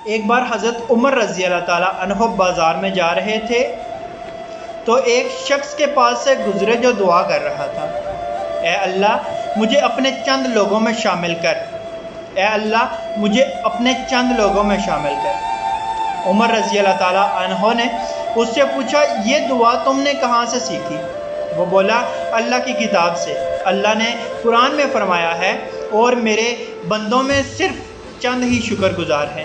ایک بار حضرت عمر رضی اللہ تعالیٰ عنہ بازار میں جا رہے تھے تو ایک شخص کے پاس سے گزرے جو دعا کر رہا تھا، اے اللہ مجھے اپنے چند لوگوں میں شامل کر، اے اللہ مجھے اپنے چند لوگوں میں شامل کر۔ عمر رضی اللہ تعالیٰ عنہ نے اس سے پوچھا، یہ دعا تم نے کہاں سے سیکھی؟ وہ بولا، اللہ کی کتاب سے۔ اللہ نے قرآن میں فرمایا ہے، اور میرے بندوں میں صرف چند ہی شکر گزار ہیں۔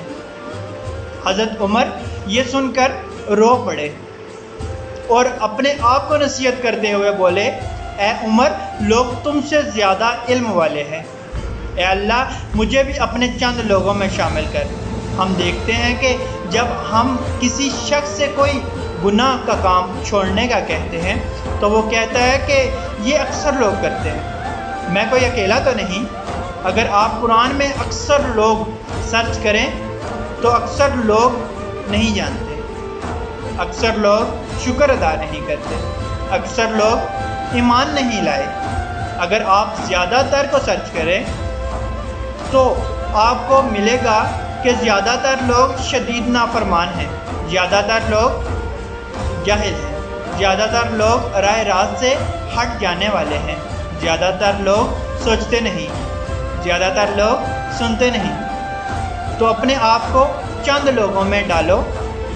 حضرت عمر یہ سن کر رو پڑے اور اپنے آپ کو نصیحت کرتے ہوئے بولے، اے عمر لوگ تم سے زیادہ علم والے ہیں، اے اللہ مجھے بھی اپنے چند لوگوں میں شامل کر۔ ہم دیکھتے ہیں کہ جب ہم کسی شخص سے کوئی گناہ کا کام چھوڑنے کا کہتے ہیں تو وہ کہتا ہے کہ یہ اکثر لوگ کرتے ہیں، میں کوئی اکیلا تو نہیں۔ اگر آپ قرآن میں اکثر لوگ سرچ کریں تو اکثر لوگ نہیں جانتے، اکثر لوگ شکر ادا نہیں کرتے، اکثر لوگ ایمان نہیں لائے۔ اگر آپ زیادہ تر کو سرچ کریں تو آپ کو ملے گا کہ زیادہ تر لوگ شدید نافرمان ہیں، زیادہ تر لوگ جاہل ہیں، زیادہ تر لوگ راہ راست سے ہٹ جانے والے ہیں، زیادہ تر لوگ سوچتے نہیں، زیادہ تر لوگ سنتے نہیں۔ تو اپنے آپ کو چند لوگوں میں ڈالو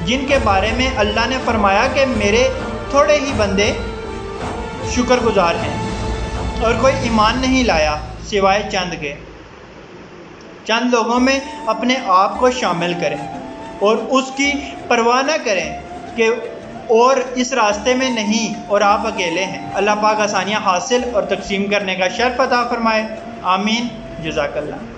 جن کے بارے میں اللہ نے فرمایا کہ میرے تھوڑے ہی بندے شکر گزار ہیں، اور کوئی ایمان نہیں لایا سوائے چند کے۔ چند لوگوں میں اپنے آپ کو شامل کریں اور اس کی پرواہ نہ کریں کہ اور اس راستے میں نہیں اور آپ اکیلے ہیں۔ اللہ پاک آسانیاں حاصل اور تقسیم کرنے کا شرف عطا فرمائے، آمین، جزاک اللہ۔